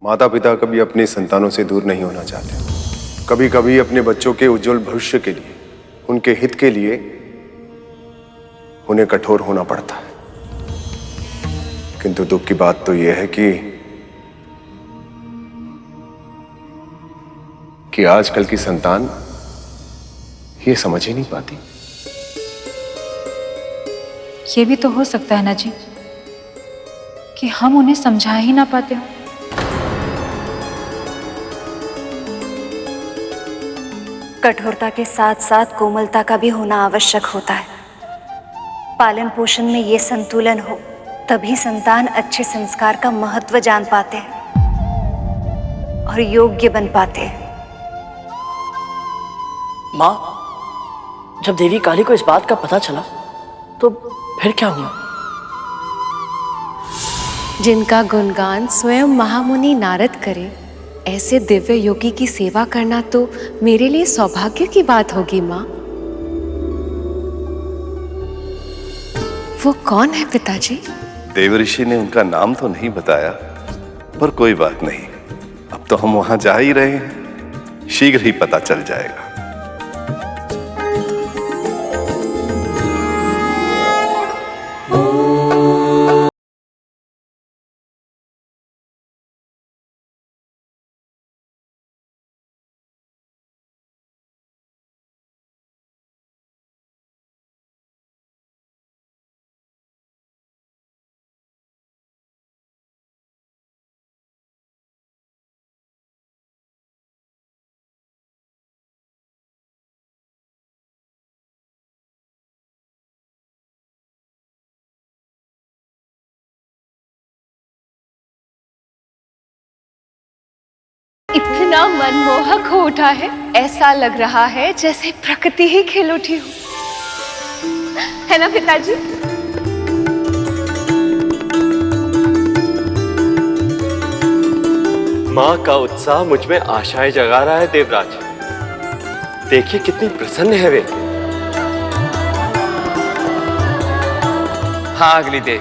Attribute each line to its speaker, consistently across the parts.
Speaker 1: माता पिता कभी अपने संतानों से दूर नहीं होना चाहते। कभी कभी अपने बच्चों के उज्जवल भविष्य के लिए, उनके हित के लिए उन्हें कठोर होना पड़ता है। किंतु दुख की बात तो यह है कि आजकल की संतान ये समझ ही नहीं पाती।
Speaker 2: ये भी तो हो सकता है ना जी कि हम उन्हें समझा ही ना पाते हो।
Speaker 3: कठोरता के साथ साथ कोमलता का भी होना आवश्यक होता है। पालन पोषण में ये संतुलन हो तभी संतान अच्छे संस्कार का महत्व जान पाते हैं और योग्य बन पाते हैं।
Speaker 4: माँ, जब देवी काली को इस बात का पता चला तो फिर क्या हुआ?
Speaker 5: जिनका गुणगान स्वयं महामुनि नारद करे, ऐसे दिव्य योगी की सेवा करना तो मेरे लिए सौभाग्य की बात होगी माँ। वो कौन है पिताजी?
Speaker 6: देवऋषि ने उनका नाम तो नहीं बताया, पर कोई बात नहीं, अब तो हम वहां जा ही रहे हैं, शीघ्र ही पता चल जाएगा।
Speaker 5: इतना मनमोहक हो उठा है, ऐसा लग रहा है जैसे प्रकृति ही खिल उठी हो, है ना पिताजी?
Speaker 7: माँ का उत्साह मुझ में आशाएं जगा रहा है देवराज। देखिए कितनी प्रसन्न है वे।
Speaker 8: हाँ अग्निदेव,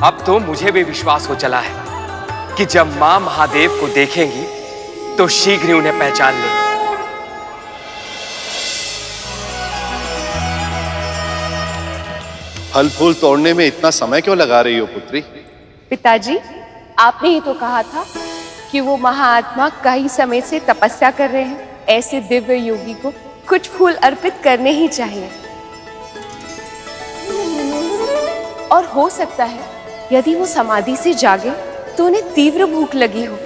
Speaker 8: अब तो मुझे भी विश्वास हो चला है कि जब मां महादेव को देखेंगी तो शीघ्र ही उन्हें पहचान लेंगी।
Speaker 6: फल फूल तोड़ने में इतना समय क्यों लगा रही हो पुत्री?
Speaker 5: पिताजी, आपने ही तो कहा था कि वो महाआत्मा कई समय से तपस्या कर रहे हैं। ऐसे दिव्य योगी को कुछ फूल अर्पित करने ही चाहिए। और हो सकता है यदि वो समाधि से जागे तो उन्हें तीव्र भूख लगी हो।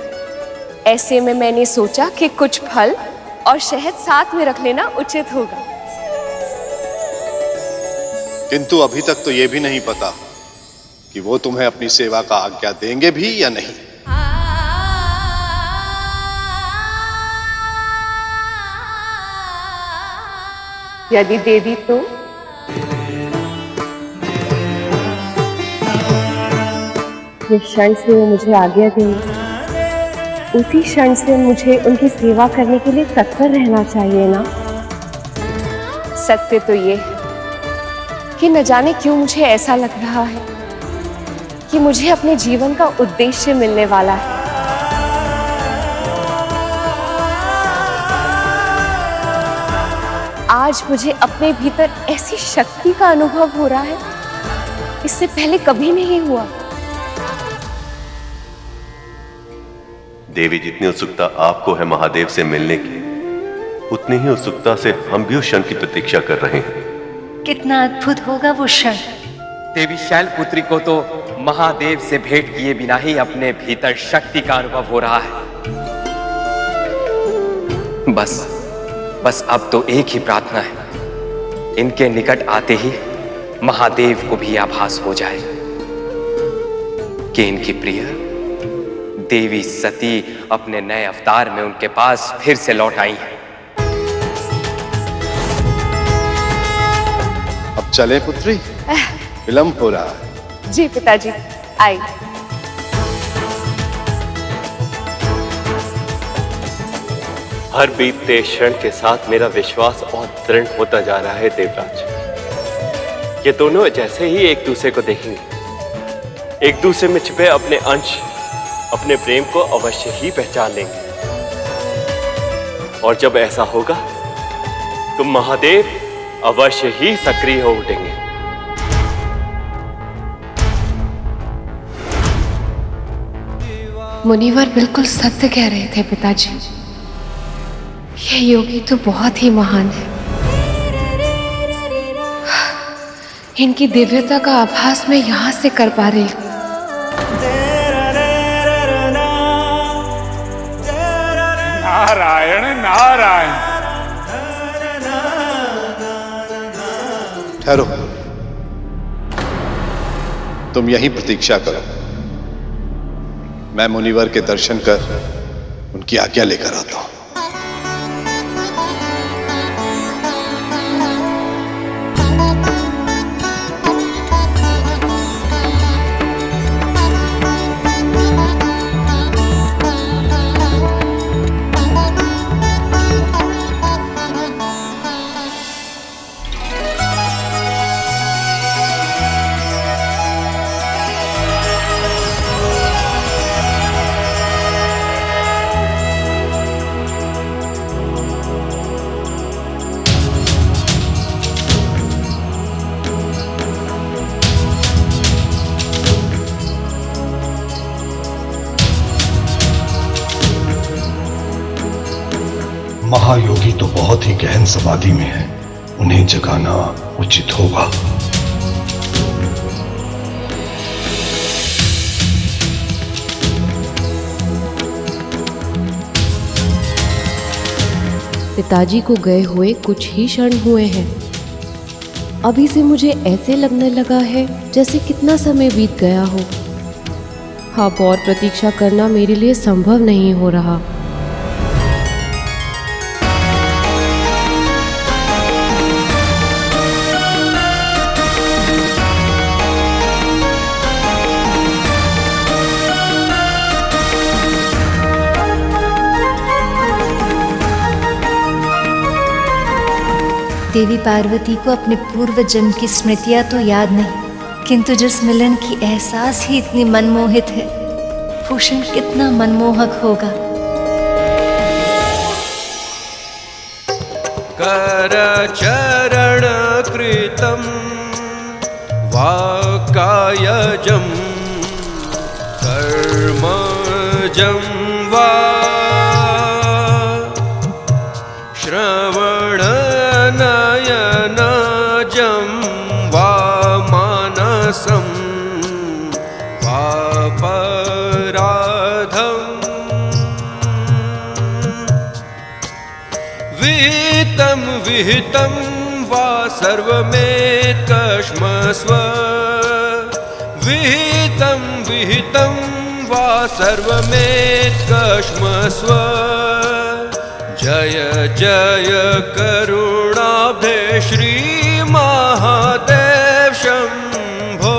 Speaker 5: ऐसे में मैंने सोचा कि कुछ फल और शहद साथ में रख लेना उचित होगा।
Speaker 6: किंतु अभी तक तो यह भी नहीं पता कि वो तुम्हें अपनी सेवा का आज्ञा देंगे भी या नहीं।
Speaker 5: यदि दे दी तो? जिस क्षण से वो मुझे आज्ञा देंगे उसी क्षण से मुझे उनकी सेवा करने के लिए तत्पर रहना चाहिए ना। सत्य तो ये है कि न जाने क्यों मुझे ऐसा लग रहा है कि मुझे अपने जीवन का उद्देश्य मिलने वाला है। आज मुझे अपने भीतर ऐसी शक्ति का अनुभव हो रहा है, इससे पहले कभी नहीं हुआ।
Speaker 6: देवी, जितनी उत्सुकता आपको है महादेव से मिलने की, उतनी ही उत्सुकता से हम भी उस क्षण की प्रतीक्षा कर रहे हैं।
Speaker 3: कितना अद्भुत होगा वो क्षण।
Speaker 8: देवी शैलपुत्री को तो महादेव से भेंट किए बिना ही अपने भीतर शक्ति का अनुभव हो रहा है। बस अब तो एक ही प्रार्थना है, इनके निकट आते ही महादेव को भी आभास हो जाए कि इनकी प्रिय देवी सती अपने नए अवतार में उनके पास फिर से लौट आई हैं।
Speaker 6: अब चले पुत्री, विलंब हो रहा है।
Speaker 5: जी पिताजी, आई।
Speaker 7: हर बीतते क्षण के साथ मेरा विश्वास और दृढ़ होता जा रहा है देवराज। ये दोनों जैसे ही एक दूसरे को देखेंगे, एक दूसरे में छिपे अपने अंश अपने प्रेम को अवश्य ही पहचान लेंगे। और जब ऐसा होगा तो महादेव अवश्य ही सक्रिय हो उठेंगे।
Speaker 5: मुनिवर बिल्कुल सत्य कह रहे थे पिताजी। यह योगी तो बहुत ही महान है। इनकी दिव्यता का आभास मैं यहाँ से कर पा रही हूँ।
Speaker 9: नारायण नारायण।
Speaker 6: ठहरो, तुम यहीं प्रतीक्षा करो। मैं मुनिवर के दर्शन कर उनकी आज्ञा लेकर आता हूं।
Speaker 10: महायोगी तो बहुत ही गहन समाधि में है, उन्हें जगाना उचित होगा।
Speaker 5: पिताजी को गए हुए कुछ ही क्षण हुए हैं। अभी से मुझे ऐसे लगने लगा है जैसे कितना समय बीत गया हो। अब और प्रतीक्षा करना मेरे लिए संभव नहीं हो रहा।
Speaker 3: देवी पार्वती को अपने पूर्व जन्म की स्मृतियां तो याद नहीं, किंतु जिस मिलन की एहसास ही इतनी मनमोहित है, वो क्षण कितना मनमोहक होगा।
Speaker 11: कर चरण कृतं वाकायजं कर्मजं वा श्रवण नयनजं वा मानसं वा पराधं विहितं विहितं वा सर्वमेतकश्मस्व विहितं विहितं वा सर्वमेतकश्मस्व जय जय करुणाब्धे श्री महादेव शंभो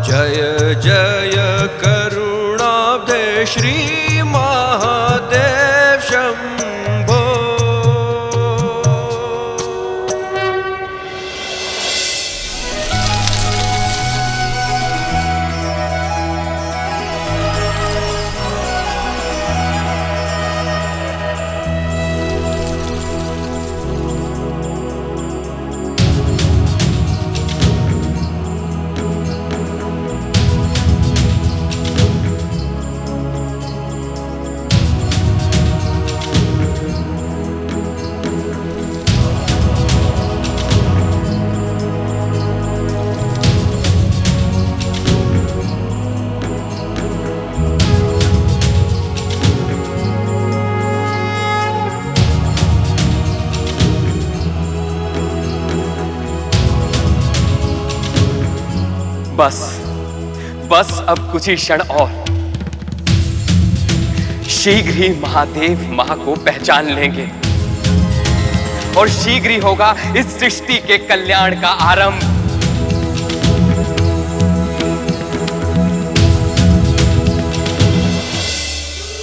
Speaker 11: जय जय करुणाब्धे श्री महादेव शंभो।
Speaker 8: बस अब कुछ ही क्षण और शीघ्र ही महादेव मां को पहचान लेंगे और शीघ्र ही होगा इस सृष्टि के कल्याण का आरंभ।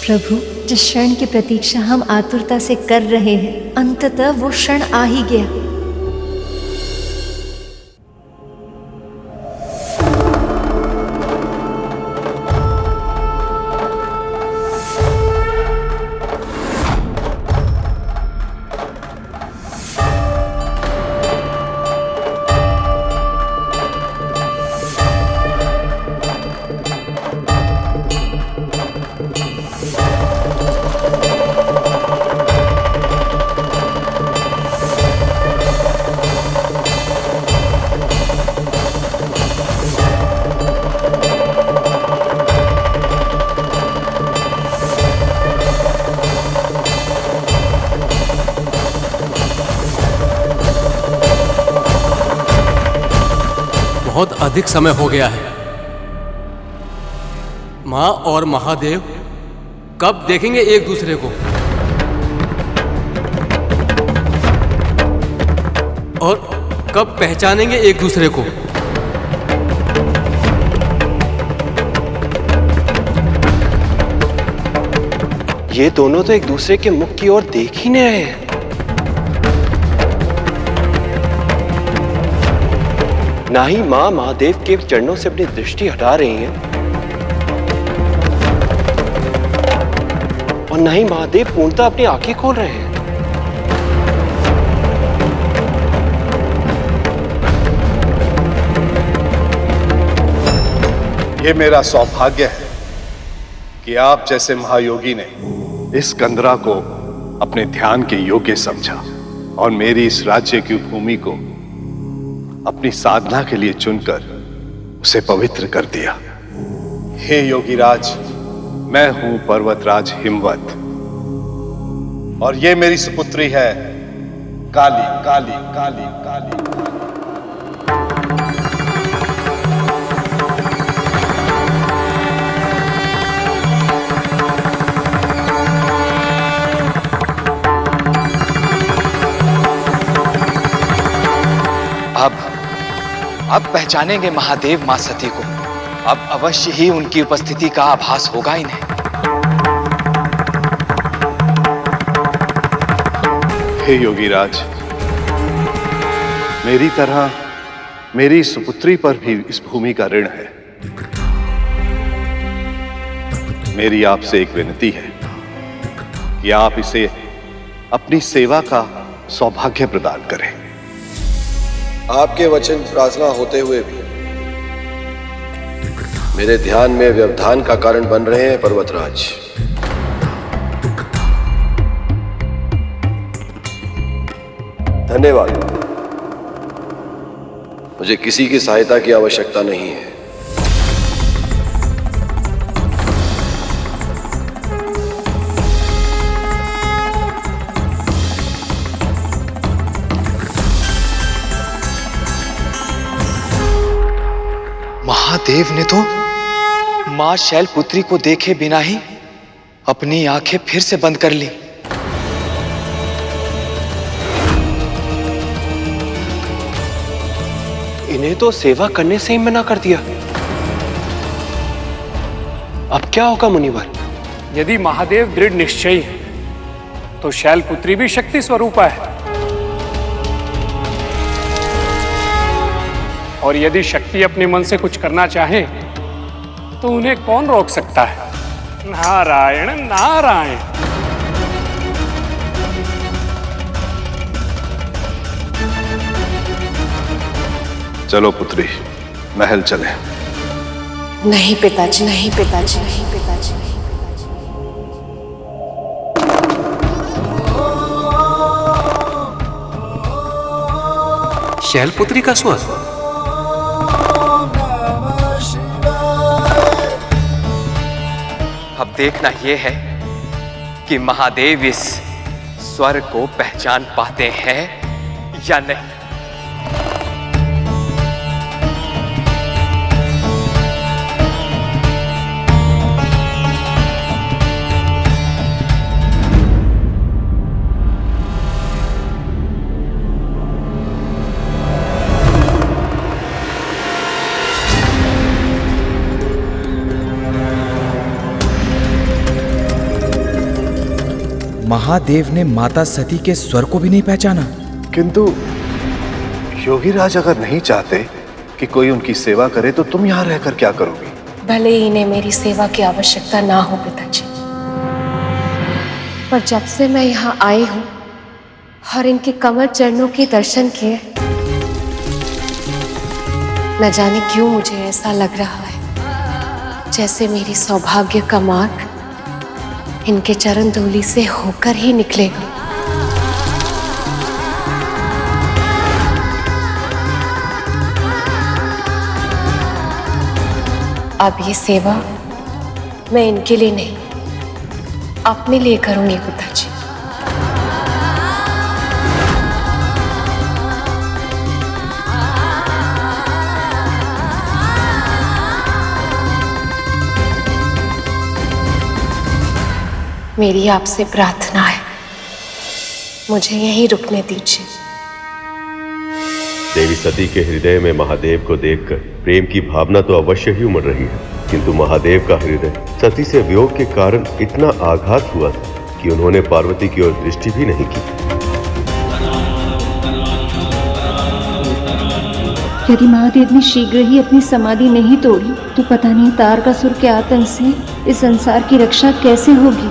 Speaker 3: प्रभु, जिस क्षण की प्रतीक्षा हम आतुरता से कर रहे हैं, अंततः वो क्षण आ ही गया।
Speaker 9: अधिक समय हो गया है। माँ और महादेव कब देखेंगे एक दूसरे को? और कब पहचानेंगे एक दूसरे को?
Speaker 7: ये दोनों तो एक दूसरे के मुख की ओर देख ही नहीं रहे हैं। ना ही मां महादेव के चरणों से अपनी दृष्टि हटा रही हैं और ना ही महादेव पूर्णतः अपनी आंखें खोल रहे हैं।
Speaker 6: ये मेरा सौभाग्य है कि आप जैसे महायोगी ने इस कंदरा को अपने ध्यान के योग्य समझा और मेरी इस राज्य की भूमि को अपनी साधना के लिए चुनकर उसे पवित्र कर दिया। हे योगीराज, मैं हूं पर्वतराज हिमवत और ये मेरी सुपुत्री है काली काली काली काली।
Speaker 8: अब पहचानेंगे महादेव मां सती को। अब अवश्य ही उनकी उपस्थिति का आभास होगा इन्हें।
Speaker 6: हे योगीराज, मेरी तरह मेरी सुपुत्री पर भी इस भूमि का ऋण है। मेरी आपसे एक विनती है कि आप इसे अपनी सेवा का सौभाग्य प्रदान करें।
Speaker 12: आपके वचन प्रार्थना होते हुए भी मेरे ध्यान में व्यवधान का कारण बन रहे हैं पर्वतराज। धन्यवाद, मुझे किसी की सहायता की आवश्यकता नहीं है।
Speaker 8: महादेव ने तो मां शैलपुत्री को देखे बिना ही अपनी आंखें फिर से बंद कर ली।
Speaker 7: इन्हें तो सेवा करने से ही मना कर दिया। अब क्या होगा मुनिवर?
Speaker 13: यदि महादेव दृढ़ निश्चयी है तो शैलपुत्री भी शक्ति स्वरूपा है, और यदि शक्ति अपने मन से कुछ करना चाहे तो उन्हें कौन रोक सकता है? नारायण नारायण।
Speaker 6: चलो पुत्री, महल चले।
Speaker 5: नहीं पिताजी, नहीं पिताजी, नहीं पिताजी।
Speaker 9: शैलपुत्री का स्वर।
Speaker 8: अब देखना यह है कि महादेव इस स्वर को पहचान पाते हैं या नहीं।
Speaker 14: महादेव ने माता सती के स्वर को भी नहीं पहचाना।
Speaker 6: किंतु योगीराज अगर नहीं चाहते कि कोई उनकी सेवा करे तो तुम यहाँ रहकर क्या करोगी?
Speaker 5: भले ही इन्हें मेरी सेवा की आवश्यकता ना हो पिताजी, पर जब से मैं यहाँ आई हूँ और इनके कमल चरणों के दर्शन किए, न जाने क्यों मुझे ऐसा लग रहा है जैसे मेरी सौभाग्य का मार्ग इनके चरण धूलि से होकर ही निकलेगा। अब ये सेवा मैं इनके लिए नहीं, अपने लिए करूंगी पिताजी। मेरी आपसे प्रार्थना है, मुझे यहीं रुकने दीजिए।
Speaker 15: देवी सती के हृदय में महादेव को देखकर प्रेम की भावना तो अवश्य ही उमड़ रही है, किंतु महादेव का हृदय सती से वियोग के कारण इतना आघात हुआ था कि उन्होंने पार्वती की ओर दृष्टि भी नहीं की।
Speaker 16: यदि महादेव ने शीघ्र ही अपनी समाधि नहीं तोड़ी तो पता नहीं तारकासुर के आतंक से इस संसार की रक्षा कैसे होगी।